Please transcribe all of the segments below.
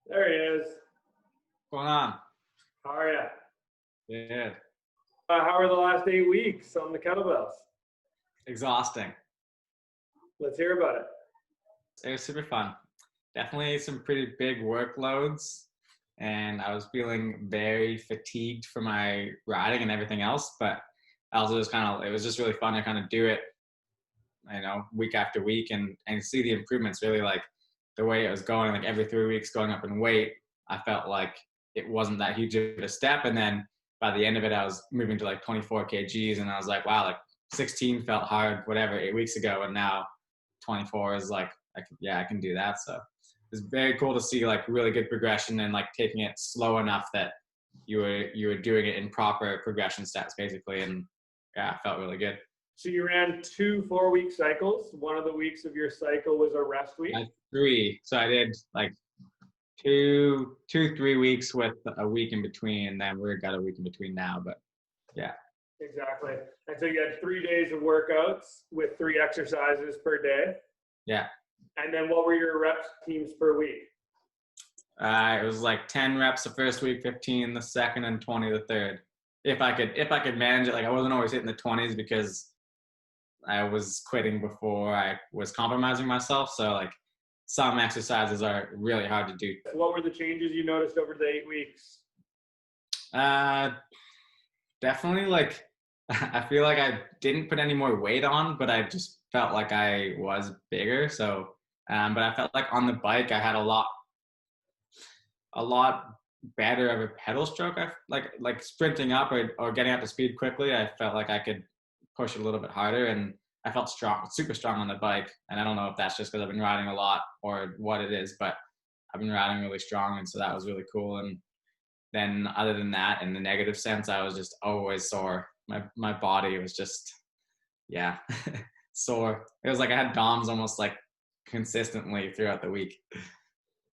There he is. What's going on? How are you? Yeah, How are the last 8 weeks on the kettlebells? exhausting. Let's hear about it. It was super fun. Definitely some pretty big workloads, and I was feeling very fatigued for my riding and everything else. But also, it was just really fun to kind of do it, week after week, and see the improvements. Really like the way it was going, like every 3 weeks going up in weight. I felt like it wasn't that huge of a step, and then by the end of it, I was moving to like 24 kgs, and I was like, wow, like 16 felt hard, whatever, 8 weeks ago, and now 24 is like, I can do that. So it's very cool to see like really good progression and like taking it slow enough that you were doing it in proper progression steps basically, and yeah, it felt really good. So you ran 2 4-week cycles. One of the weeks of your cycle was a rest week. I had three, so I did like two 3 weeks with a week in between, and then we've got a week in between now. But yeah, Exactly. And so you had 3 days of workouts with 3 exercises per day. yeah. And then what were your reps teams per week? It was like 10 reps the first week, 15 the second, and 20 the third. If I could manage it, like I wasn't always hitting the 20s because I was quitting before I was compromising myself. So like some exercises are really hard to do. What were the changes you noticed over the 8 weeks? Uh, Definitely like I feel like I didn't put any more weight on, but I just felt like I was bigger. So, but I felt like on the bike I had a lot better of a pedal stroke. I like sprinting up or getting up to speed quickly. I felt like I could push a little bit harder, and I felt strong, super strong on the bike. And I don't know if that's just because I've been riding a lot or what it is, but I've been riding really strong, and so that was really cool. And then other than that, in the negative sense, I was just always sore. My body was just, yeah, sore. It was like I had DOMs almost like consistently throughout the week.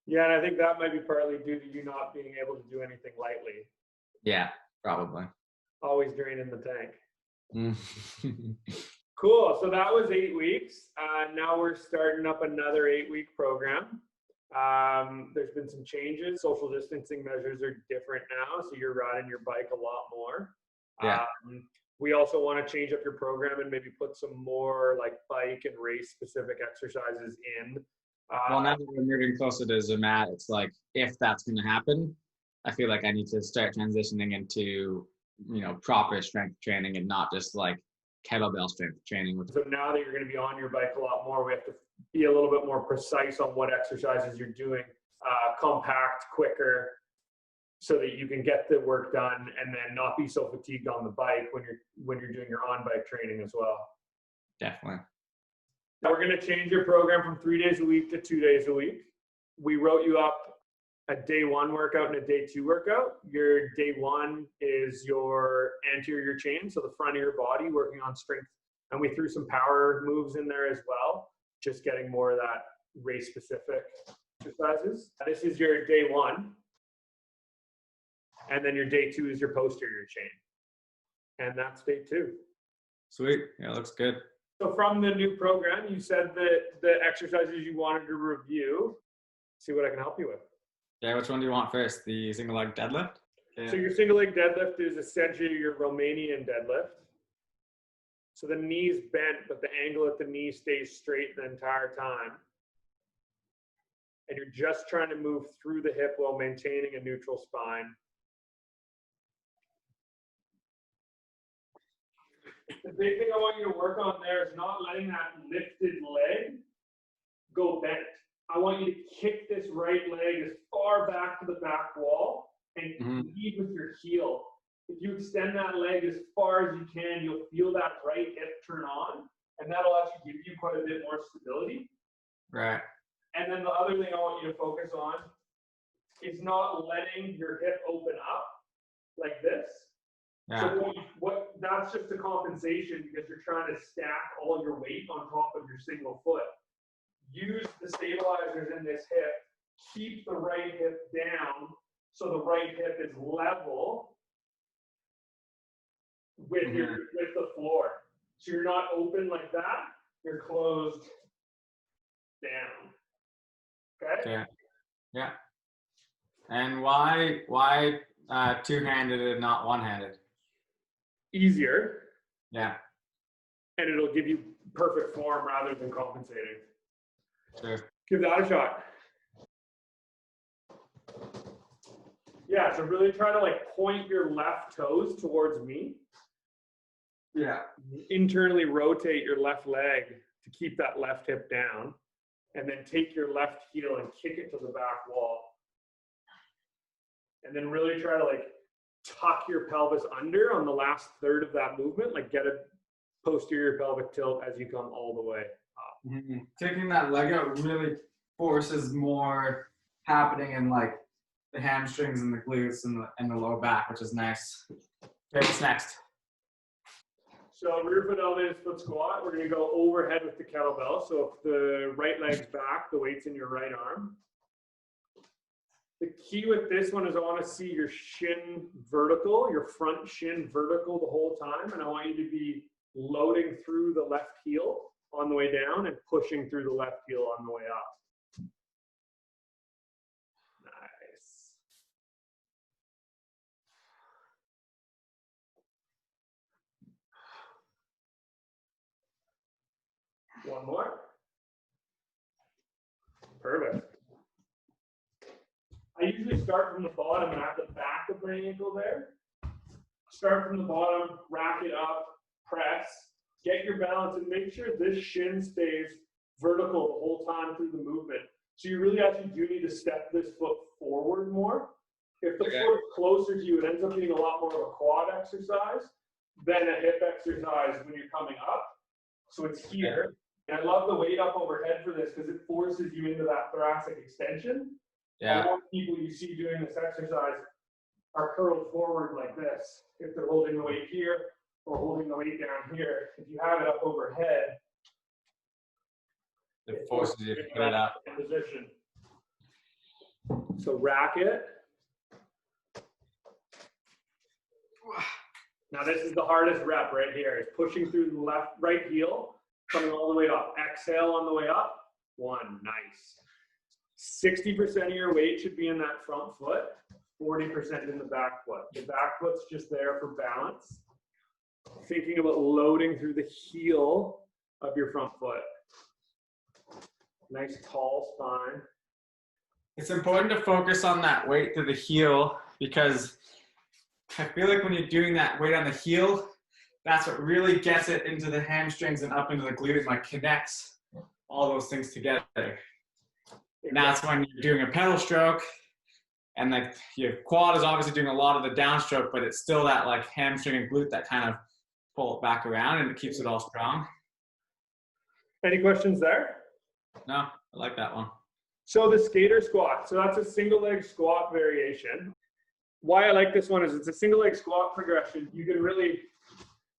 Yeah, and I think that might be partly due to you not being able to do anything lightly. Yeah, probably. Always draining the tank. Mm. Cool. So that was 8 weeks. Now we're starting up another 8 week program. There's been some changes. Social distancing measures are different now, so you're riding your bike a lot more. Yeah. We also want to change up your program and maybe put some more like bike and race specific exercises in. Well, now that we're moving closer to Zermatt, it's like if that's going to happen, I feel like I need to start transitioning into proper strength training and not just like kettlebell strength training. So now that you're going to be on your bike a lot more, we have to be a little bit more precise on what exercises you're doing, compact, quicker, so that you can get the work done and then not be so fatigued on the bike when you're doing your on-bike training as well. Definitely. Now we're going to change your program from 3 days a week to 2 days a week. We wrote you up a day one workout and a day two workout. Your day one is your anterior chain, so the front of your body, working on strength. And we threw some power moves in there as well, just getting more of that race specific exercises. This is your day one. And then your day two is your posterior chain. And that's day two. Sweet. Yeah, looks good. So from the new program, you said that the exercises you wanted to review. See what I can help you with. Yeah, which one do you want first? The single leg deadlift? Yeah. So your single leg deadlift is essentially your Romanian deadlift. So the knee's bent, but the angle at the knee stays straight the entire time. And you're just trying to move through the hip while maintaining a neutral spine. The big thing I want you to work on there is not letting that lifted leg go bent. I want you to kick this right leg as far back to the back wall and lead with your heel. If you extend that leg as far as you can, you'll feel that right hip turn on, and that'll actually give you quite a bit more stability. Right. And then the other thing I want you to focus on is not letting your hip open up like this. Yeah. So that's just a compensation because you're trying to stack all your weight on top of your single foot. Use the stabilizers in this hip. Keep the right hip down so the right hip is level with with the floor. So you're not open like that. You're closed down. Okay? Yeah. Yeah. And why two-handed and not one-handed? Easier, Yeah, and it'll give you perfect form rather than compensating. sure. Give that a shot. Yeah, so really try to like point your left toes towards me. Yeah. Internally rotate your left leg to keep that left hip down, and then take your left heel and kick it to the back wall. And then really try to like tuck your pelvis under on the last third of that movement, like get a posterior pelvic tilt as you come all the way up. Mm-hmm. Taking that leg out really forces more happening in like the hamstrings and the glutes and the low back, which is nice. Okay, what's next? So rear foot elevated split squat, we're gonna go overhead with the kettlebell. So if the right leg's back, the weight's in your right arm. The key with this one is I want to see your shin vertical, your front shin vertical the whole time. And I want you to be loading through the left heel on the way down and pushing through the left heel on the way up. Nice. One more. Perfect. I usually start from the bottom and at the back of my ankle there. Start from the bottom, rack it up, press, get your balance, and make sure this shin stays vertical the whole time through the movement. So you really actually do need to step this foot forward more. If the foot's closer to you, it ends up being a lot more of a quad exercise than a hip exercise when you're coming up. So it's here. And I love the weight up overhead for this because it forces you into that thoracic extension. Yeah. A lot of people you see doing this exercise are curled forward like this. If they're holding the weight here or holding the weight down here, if you have it up overhead, It forces you to put it up. Position. So rack it. Now this is the hardest rep right here. It's pushing through the right heel, coming all the way up. Exhale on the way up. One, nice. 60% of your weight should be in that front foot, 40% in the back foot. The back foot's just there for balance. Thinking about loading through the heel of your front foot. Nice tall spine. It's important to focus on that weight to the heel because I feel like when you're doing that weight on the heel, that's what really gets it into the hamstrings and up into the glutes, like connects all those things together. And that's when you're doing a pedal stroke and like your quad is obviously doing a lot of the downstroke, but it's still that like hamstring and glute that kind of pull it back around and it keeps it all strong. Any questions there? No, I like that one. So the skater squat. So that's a single leg squat variation. Why I like this one is it's a single leg squat progression. You can really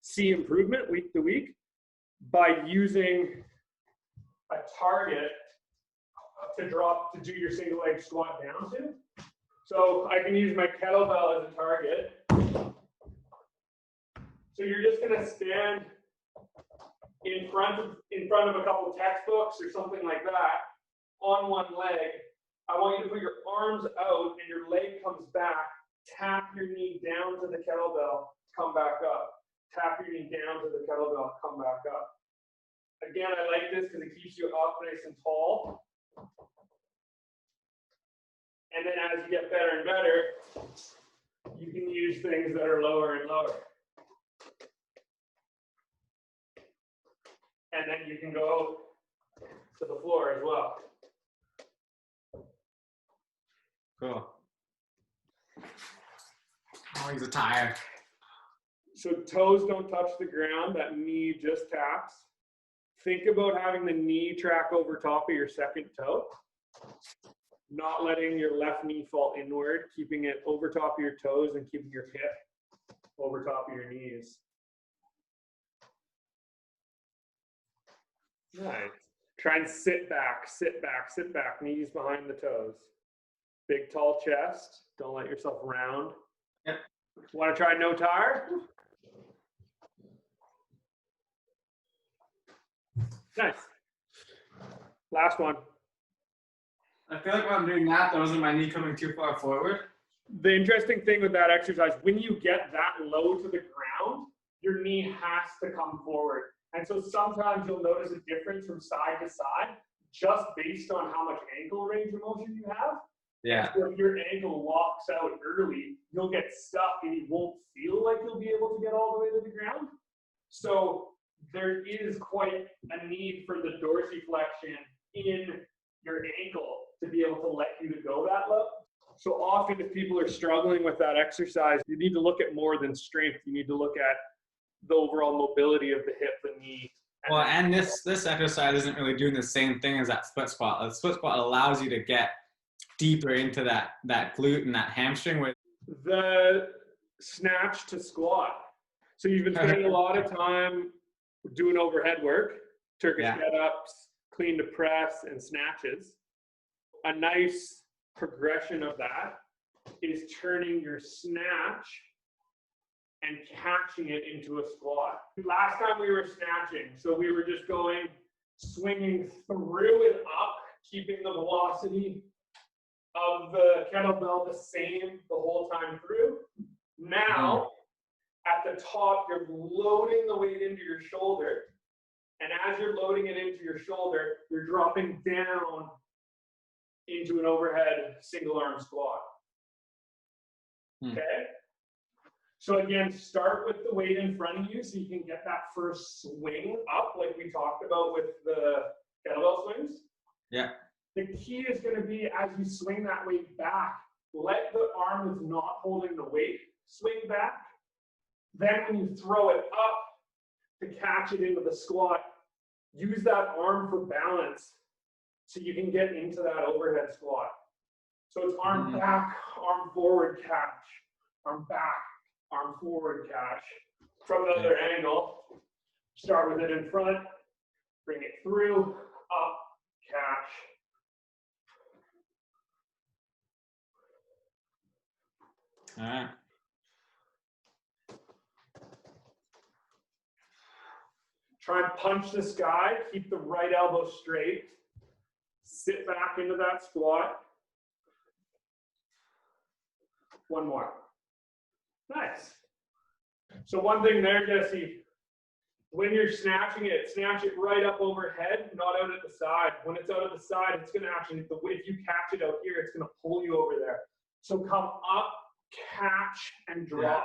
see improvement week to week by using a target to do your single leg squat down to. So I can use my kettlebell as a target. So you're just going to stand in front of a couple of textbooks or something like that on one leg. I want you to put your arms out and your leg comes back. Tap your knee down to the kettlebell, come back up. Tap your knee down to the kettlebell, come back up. Again, I like this because it keeps you up nice and tall. And then as you get better and better, you can use things that are lower and lower. And then you can go to the floor as well. Cool. I'll use a tire. So toes don't touch the ground, that knee just taps. Think about having the knee track over top of your second toe. Not letting your left knee fall inward, keeping it over top of your toes and keeping your hip over top of your knees. Nice. Try and sit back, knees behind the toes. Big tall chest, don't let yourself round. Yep. Want to try no tire? Nice. Last one. I feel like when I'm doing that, though, isn't my knee coming too far forward? The interesting thing with that exercise, when you get that low to the ground, your knee has to come forward. And so sometimes you'll notice a difference from side to side just based on how much ankle range of motion you have. Yeah. So if your ankle locks out early, you'll get stuck and you won't feel like you'll be able to get all the way to the ground. So there is quite a need for the dorsiflexion in your ankle to be able to let you to go that low. So often if people are struggling with that exercise, you need to look at more than strength. You need to look at the overall mobility of the hip, the knee. Well, and this exercise isn't really doing the same thing as that split squat. The split squat allows you to get deeper into that glute and that hamstring with the snatch to squat. So you've been spending a lot of time doing overhead work, Turkish get-ups, clean to press, and snatches. A nice progression of that is turning your snatch and catching it into a squat. Last time we were snatching, so we were just swinging through and up, keeping the velocity of the kettlebell the same the whole time through. Now, at the top, you're loading the weight into your shoulder. And as you're loading it into your shoulder, you're dropping down into an overhead single arm squat. Okay? So again, start with the weight in front of you so you can get that first swing up like we talked about with the kettlebell swings. Yeah. The key is going to be as you swing that weight back, let the arm that's not holding the weight swing back. Then when you throw it up to catch it into the squat, use that arm for balance so you can get into that overhead squat. So it's arm back, arm forward catch, arm back, arm forward catch. From the other angle, start with it in front, bring it through, up, catch. All right. Try and punch the sky, keep the right elbow straight. Sit back into that squat. One more. Nice. So one thing there, Jesse, when you're snatching it, snatch it right up overhead, not out at the side. When it's out at the side, it's going to actually, if you catch it out here, it's going to pull you over there. So come up, catch, and drop.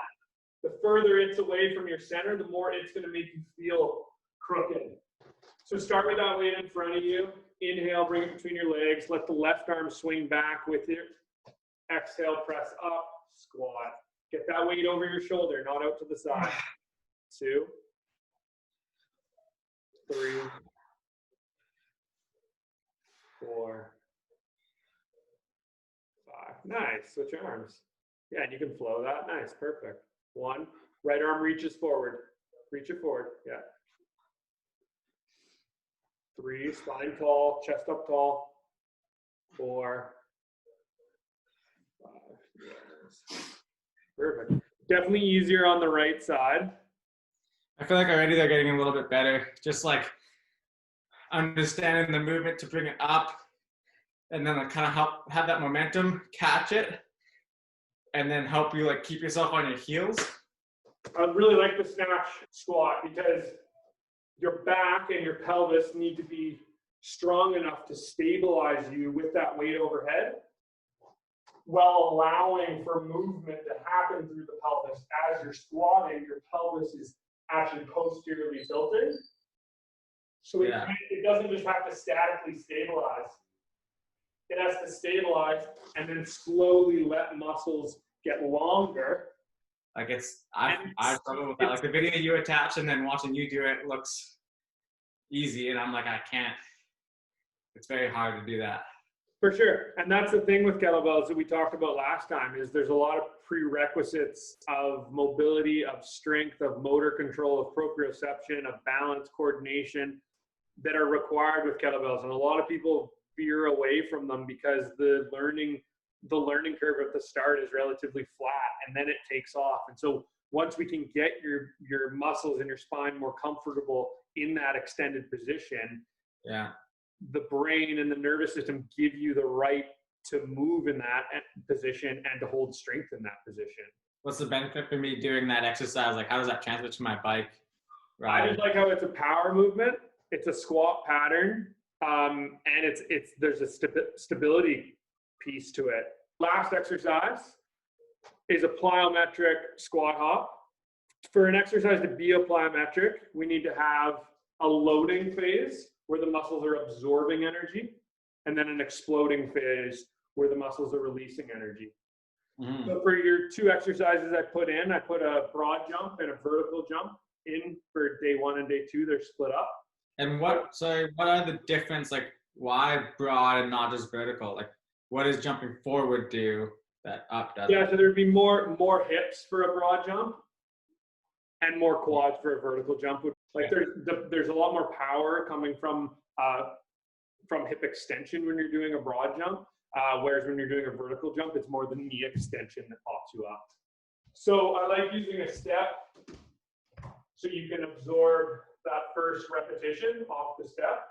Yeah. The further it's away from your center, the more it's going to make you feel crooked. So start with that weight in front of you. Inhale, bring it between your legs. Let the left arm swing back with it. Exhale, press up, squat. Get that weight over your shoulder, not out to the side. 2, 3, 4, 5. Nice. Switch arms. Yeah, and you can flow that. Nice. Perfect. 1. Right arm reaches forward. Reach it forward. Yeah. 3. Spine tall. Chest up tall. 4. 5. Yes. Perfect. Definitely easier on the right side. I feel like already they're getting a little bit better. Just like understanding the movement to bring it up and then like kind of help have that momentum, catch it, and then help you like keep yourself on your heels. I really like the snatch squat because your back and your pelvis need to be strong enough to stabilize you with that weight overhead, while allowing for movement to happen through the pelvis. As you're squatting, your pelvis is actually posteriorly tilted. So it doesn't just have to statically stabilize. It has to stabilize and then slowly let muscles get longer. Like I struggle with that. Like the video you attach and then watching you do it looks easy, and I'm like, I can't. It's very hard to do that. For sure. And that's the thing with kettlebells that we talked about last time is there's a lot of prerequisites of mobility, of strength, of motor control, of proprioception, of balance, coordination that are required with kettlebells. And a lot of people veer away from them because the learning curve at the start is relatively flat and then it takes off. And so once we can get your muscles and your spine more comfortable in that extended position, the brain and the nervous system give you the right to move in that position and to hold strength in that position. What's the benefit for me doing that exercise? Like, how does that translate to my bike I riding? just like how it's a power movement. It's a squat pattern, and there's a stability piece to it. Last exercise is a plyometric squat hop. For an exercise to be a plyometric, we need to have a loading phase where the muscles are absorbing energy, and then an exploding phase where the muscles are releasing energy. Mm-hmm. So for your two exercises I put a broad jump and a vertical jump in for day 1 and day 2. They're split up. And what are the difference? Like, why broad and not just vertical? Like, what does jumping forward do that up doesn't? Yeah, so there'd be more hips for a broad jump and more quads for a vertical jump. Like there's a lot more power coming from hip extension when you're doing a broad jump, whereas when you're doing a vertical jump, it's more the knee extension that pops you up. So I like using a step so you can absorb that first repetition off the step.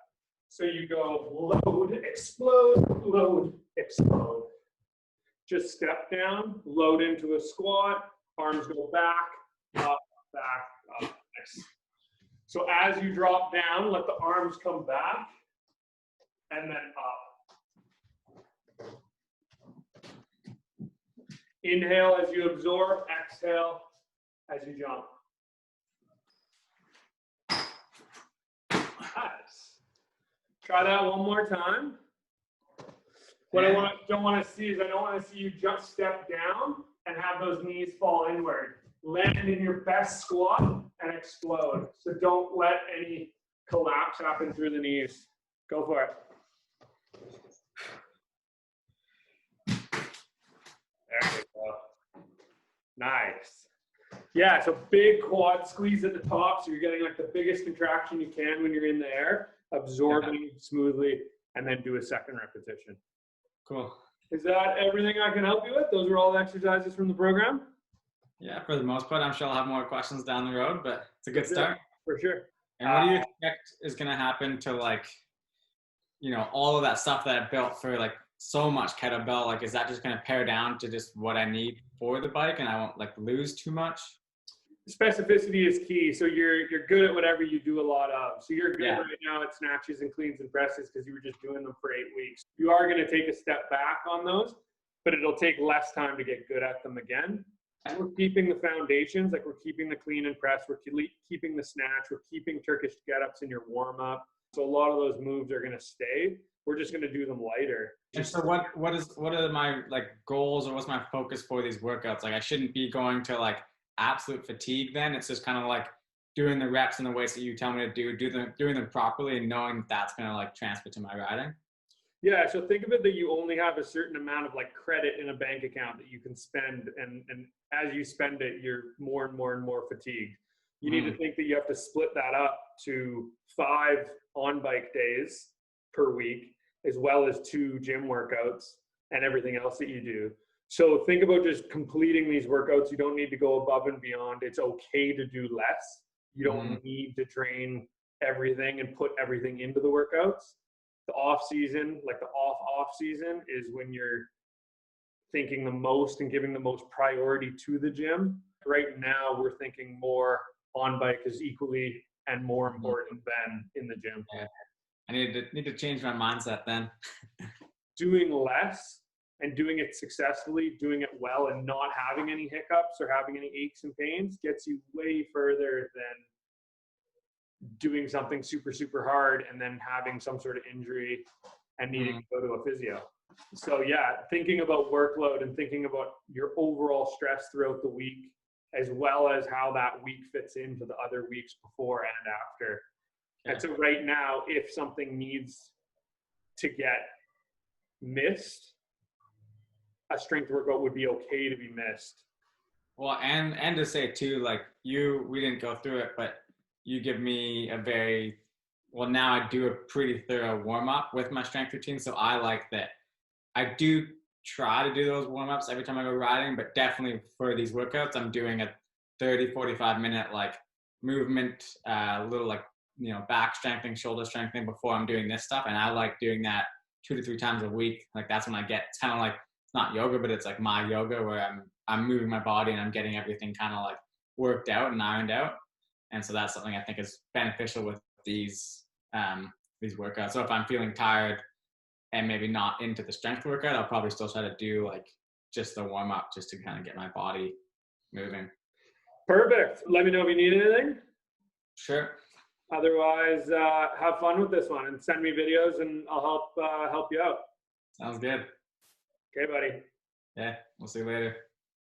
So you go load, explode, just step down, load into a squat, arms go back, up, Nice. So as you drop down, let the arms come back and then up. Inhale as you absorb, exhale as you jump. Nice. Try that one more time. What I don't want to see is I don't want to see you just step down and have those knees fall inward. Land in your best squat and explode. So don't let any collapse happen through the knees. Go for it. There we go. Nice. Yeah, so big quad squeeze at the top. So you're getting like the biggest contraction you can when you're in the air, absorbing smoothly, and then do a second repetition. Cool. Is that everything I can help you with? Those are all the exercises from the program? Yeah, for the most part, I'm sure I'll have more questions down the road, but it's a good start. For sure. And what do you expect is going to happen to, like, you know, all of that stuff that I built for like so much kettlebell? Like, is that just going to pare down to just what I need for the bike and I won't like lose too much? Specificity is key. So you're good at whatever you do a lot of. So you're good right now at snatches and cleans and presses because you were just doing them for 8 weeks. You are going to take a step back on those, but it'll take less time to get good at them again. And we're keeping the foundations, like we're keeping the clean and press, we're keeping the snatch, we're keeping Turkish get-ups in your warm-up. So a lot of those moves are going to stay. We're just going to do them lighter. And so what are my like goals, or what's my focus for these workouts? Like, I shouldn't be going to like absolute fatigue then. It's just kind of like doing the reps and the weights that you tell me to doing them properly and knowing that's going to like transfer to my riding. Yeah, so think of it that you only have a certain amount of like credit in a bank account that you can spend, and as you spend it, you're more and more fatigued. You need to think that you have to split that up to 5 on-bike days per week, as well as 2 gym workouts and everything else that you do. So think about just completing these workouts. You don't need to go above and beyond. It's okay to do less. You don't need to train everything and put everything into the workouts. The off season, like the off season, is when you're thinking the most and giving the most priority to the gym. Right now, we're thinking more on bike is equally and more important than in the gym. Yeah. I need to change my mindset then. Doing less and doing it successfully, doing it well, and not having any hiccups or having any aches and pains gets you way further than doing something super hard and then having some sort of injury and needing to go to a physio. So yeah, thinking about workload and thinking about your overall stress throughout the week, as well as how that week fits into the other weeks before and after. Yeah. And so right now, if something needs to get missed, a strength workout would be okay to be missed. Well, and to say too, like we didn't go through it, but you give me now I do a pretty thorough warm up with my strength routine. So I like that. I do try to do those warm ups every time I go riding, but definitely for these workouts, I'm doing a 30, 45 minute like movement, little like back strengthening, shoulder strengthening before I'm doing this stuff. And I like doing that 2 to 3 times a week. Like that's when I get, it's kind of like, it's not yoga, but it's like my yoga where I'm moving my body and I'm getting everything kind of like worked out and ironed out. And so that's something I think is beneficial with these workouts. So if I'm feeling tired and maybe not into the strength workout, I'll probably still try to do like just the warm up just to kind of get my body moving. Perfect. Let me know if you need anything. Sure. Otherwise, have fun with this one and send me videos and I'll help you out. Sounds good. Okay, buddy. Yeah, we'll see you later.